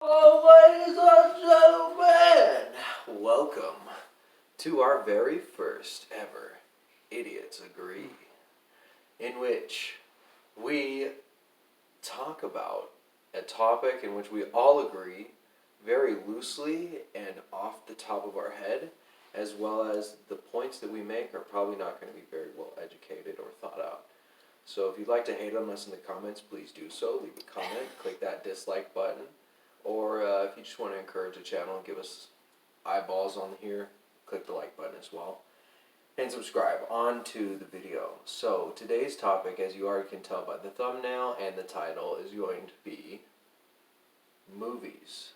Hello, ladies and gentlemen! Welcome to our very first ever Idiots Agree, in which we talk about a topic in which we all agree very loosely and off the top of our head, as well as the points that we make are probably not going to be very well educated or thought out. So if you'd like to hate on us in the comments, please do so. Leave a comment, click that dislike button. Or if you just want to encourage the channel and give us eyeballs on here, click the like button as well. And subscribe. On to the video. So today's topic, as you already can tell by the thumbnail and the title, is going to be movies.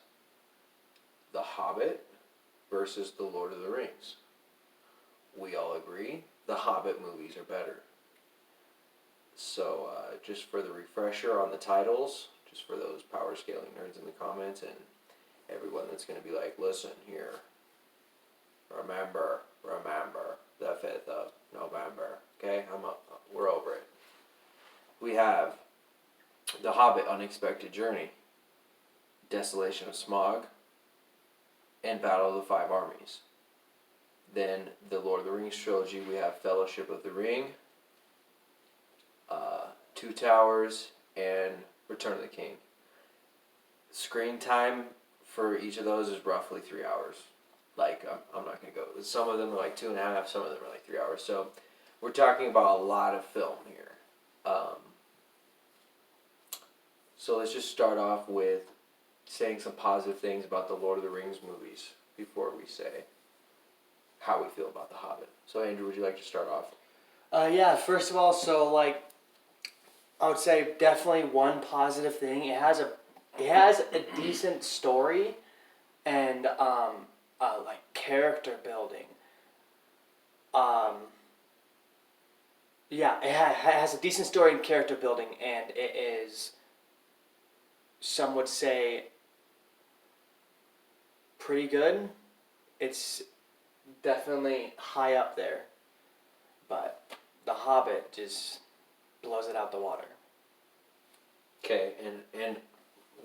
The Hobbit versus The Lord of the Rings. We all agree the Hobbit movies are better. So just for the refresher on the titles, just for those power scaling nerds in the comments and everyone that's going to be like, listen here, remember the 5th of November, okay? We're over it. We have The Hobbit, Unexpected Journey, Desolation of Smaug, and Battle of the Five Armies. Then the Lord of the Rings trilogy, we have Fellowship of the Ring, Two Towers, and Return of the King. Screen time for each of those is roughly 3 hours. Like, I'm not going to go. Some of them are like 2.5, some of them are like 3 hours. So, we're talking about a lot of film here. So, let's just start off with saying some positive things about the Lord of the Rings movies before we say how we feel about The Hobbit. So, Andrew, would you like to start off? Yeah, first of all, I would say definitely one positive thing. It has a decent story and like character building. Yeah, it has a decent story and character building, and it is, some would say, pretty good. It's definitely high up there, but The Hobbit just blows it out the water. Okay, and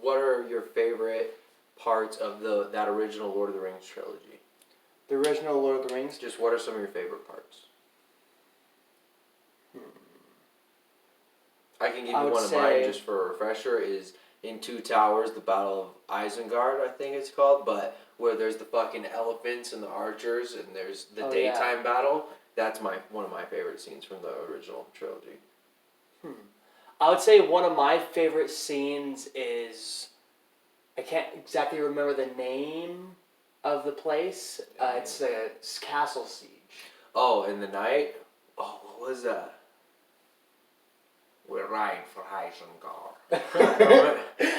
what are your favorite parts of that original Lord of the Rings trilogy? The original Lord of the Rings? Just what are some of your favorite parts? I can give you one of mine just for a refresher, is in Two Towers, the Battle of Isengard, I think it's called, but where there's the fucking elephants and the archers and there's the daytime battle. That's one of my favorite scenes from the original trilogy. I would say one of my favorite scenes is, I can't exactly remember the name of the place. It's a castle siege. Oh, in the night? Oh, what was that? We're riding for Isengard.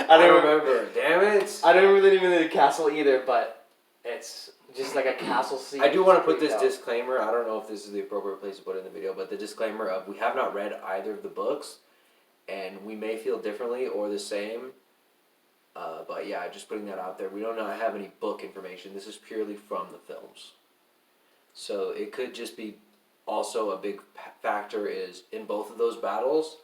I don't remember. Damn it! I don't remember the name of the castle either, but it's just like a castle siege. I do want to put this disclaimer. I don't know if this is the appropriate place to put it in the video, but the disclaimer of we have not read either of the books, and we may feel differently or the same. But yeah, just putting that out there. We do not have any book information. This is purely from the films. So it could just be also a big factor is in both of those battles,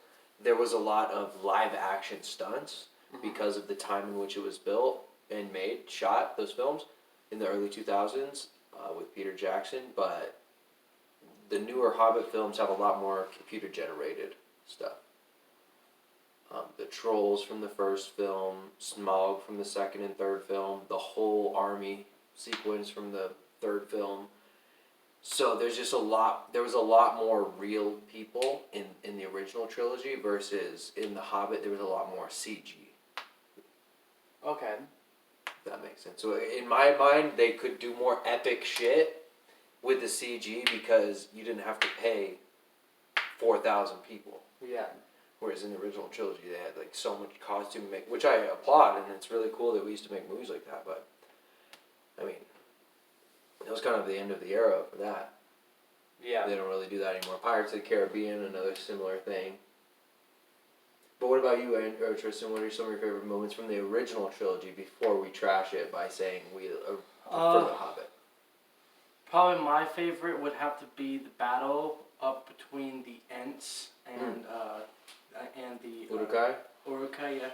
there was a lot of live action stunts because of the time in which it was built and shot, those films, in the early 2000s with Peter Jackson. But the newer Hobbit films have a lot more computer generated stuff. The trolls from the first film, Smaug from the second and third film, the whole army sequence from the third film. So there was a lot more real people in the original trilogy versus in The Hobbit there was a lot more CG. Okay. If that makes sense. So in my mind they could do more epic shit with the CG because you didn't have to pay 4,000 people. Yeah. Whereas in the original trilogy, they had like so much costume make, which I applaud, and it's really cool that we used to make movies like that. But I mean, it was kind of the end of the era for that. Yeah. They don't really do that anymore. Pirates of the Caribbean, another similar thing. But what about you, Tristan? What are some of your favorite moments from the original trilogy before we trash it by saying we prefer The Hobbit? Probably my favorite would have to be the battle up between the Ents and the Uruk-hai? Uruk-hai, yeah.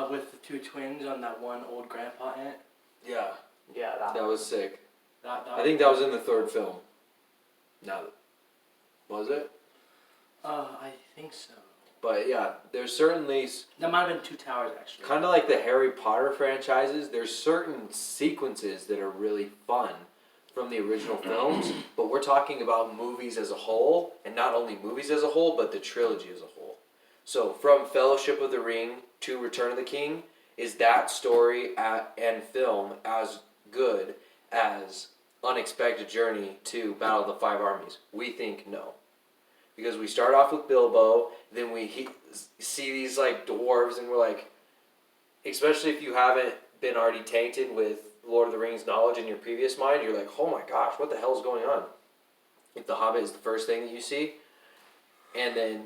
with the two twins on that one old grandpa ant. Yeah, Yeah, that was sick. That I think that was in the third film. No, was it? I think so. But yeah, there's certainly That might have been Two Towers actually. kind of like the Harry Potter franchises. There's certain sequences that are really fun from the original films, but we're talking about movies as a whole, and not only movies as a whole, but the trilogy as a whole. So from Fellowship of the Ring to Return of the King, is that story and film as good as Unexpected Journey to Battle of the Five Armies? We think no. Because we start off with Bilbo, then we see these like dwarves, and we're like, especially if you haven't been already tainted with Lord of the Rings knowledge in your previous mind, you're like, oh my gosh, what the hell is going on? If the Hobbit is the first thing that you see, and then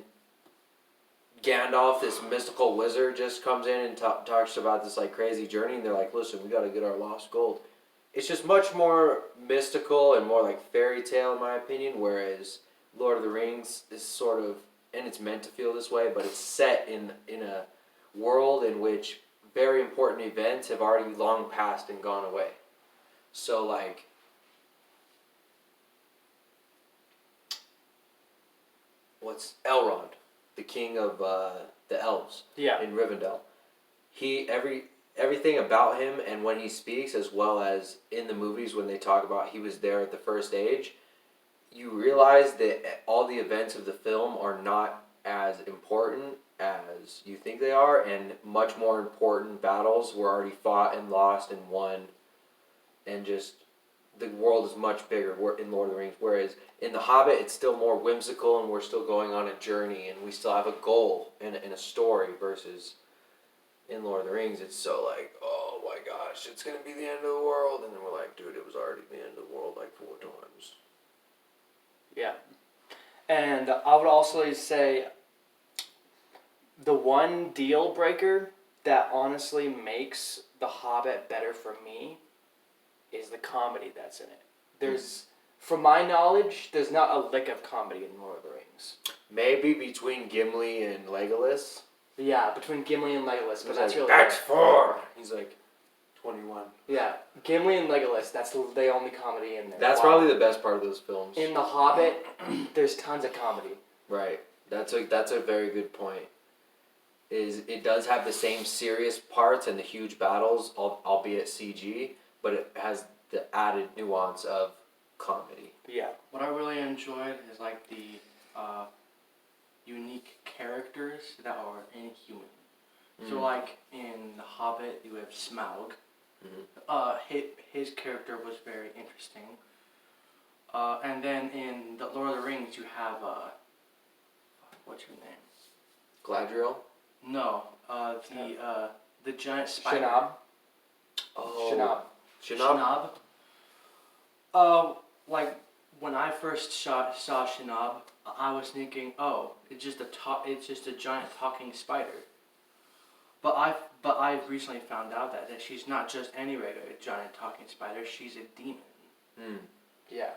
Gandalf, this mystical wizard, just comes in and talks about this like crazy journey, and they're like, listen, we got to get our lost gold. It's just much more mystical and more like fairy tale in my opinion, whereas Lord of the Rings is sort of, and it's meant to feel this way, but it's set in a world in which very important events have already long passed and gone away. So like, what's Elrond, the king of the elves Yeah. in Rivendell? Everything about him, and when he speaks, as well as in the movies when they talk about he was there at the first age, you realize that all the events of the film are not as important as you think they are, and much more important battles were already fought and lost and won, and just the world is much bigger in Lord of the Rings, whereas in The Hobbit it's still more whimsical, and we're still going on a journey, and we still have a goal and a story, versus in Lord of the Rings it's so like, oh my gosh, it's going to be the end of the world, and then we're like, dude, it was already the end of the world like 4 times. Yeah. And I would also say the one deal breaker that honestly makes The Hobbit better for me is the comedy that's in it. There's, from my knowledge, there's not a lick of comedy in Lord of the Rings. Maybe between Gimli and Legolas. Yeah, between Gimli and Legolas, but He's that's like, really that's it. 4! He's like, 21. Yeah, Gimli and Legolas, that's the only comedy in there. That's Wow. probably the best part of those films. In The Hobbit, there's tons of comedy. Right. That's a very good point. Is it does have the same serious parts and the huge battles, albeit CG, but it has the added nuance of comedy. Yeah. What I really enjoyed is like the unique characters that are inhuman. So like in The Hobbit, you have Smaug. His character was very interesting. And then in the Lord of the Rings, you have what's your name? Gladriel? No, the giant spider. Shinab. Oh. Shinab. Shinab? Like when I first saw Shinab, I was thinking, oh, it's just a giant talking spider. But I've recently found out that she's not just any regular giant talking spider. She's a demon. Yeah.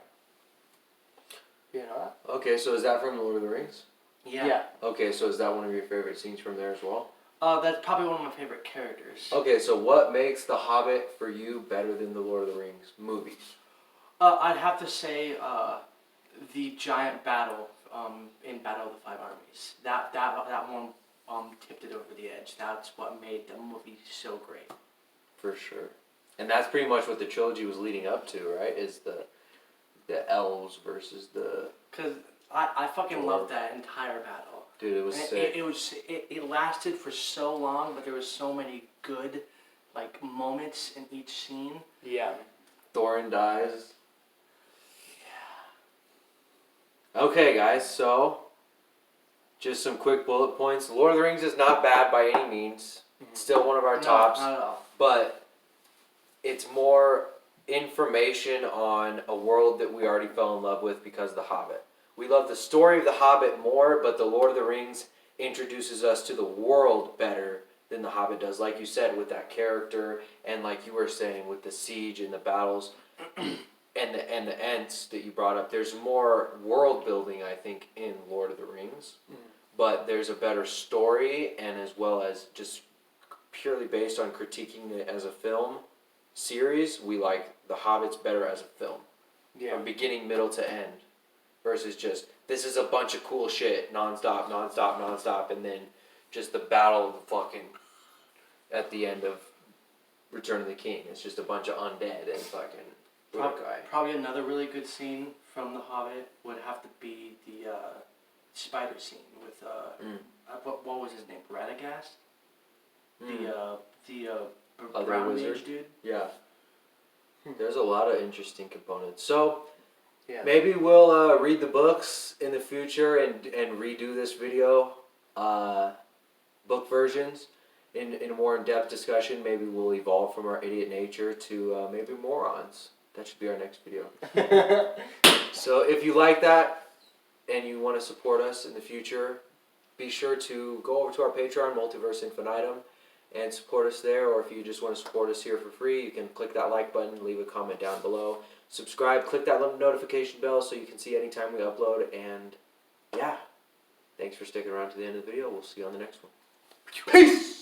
You know that? Okay, so is that from Lord of the Rings? Yeah. Okay, so is that one of your favorite scenes from there as well? That's probably one of my favorite characters. Okay, so what makes The Hobbit for you better than the Lord of the Rings movies? I'd have to say the giant battle in Battle of the Five Armies. That one tipped it over the edge. That's what made the movie so great. For sure. And that's pretty much what the trilogy was leading up to, right? Is the elves versus the... Because I fucking loved that entire battle. Dude, it was sick. It lasted for so long, but there was so many good like moments in each scene. Yeah. Thorin dies. Yeah. Okay, guys, so just some quick bullet points. Lord of the Rings is not bad by any means. It's still one of our tops. Not at all. But it's more information on a world that we already fell in love with because of The Hobbit. We love the story of The Hobbit more, but The Lord of the Rings introduces us to the world better than The Hobbit does. Like you said, with that character, and like you were saying, with the siege and the battles, and the Ents that you brought up. There's more world building, I think, in Lord of the Rings, but there's a better story, and as well as just purely based on critiquing it as a film series, we like The Hobbit's better as a film. From beginning, middle to end. Versus just, this is a bunch of cool shit, nonstop, and then just the battle of the fucking, at the end of Return of the King. It's just a bunch of undead and fucking guy. Probably another really good scene from The Hobbit would have to be the spider scene with what was his name? Radagast? The Other brown wizard? mage dude. Yeah. There's a lot of interesting components. So, Yeah. maybe we'll read the books in the future and redo this video, book versions, in a more in-depth discussion. Maybe we'll evolve from our idiot nature to maybe morons. That should be our next video. So if you like that and you want to support us in the future, be sure to go over to our Patreon, Multiverse Infinitum, and support us there. Or if you just want to support us here for free, you can click that like button, leave a comment down below. Subscribe, click that little notification bell so you can see anytime we upload. And yeah, thanks for sticking around to the end of the video. We'll see you on the next one. Peace!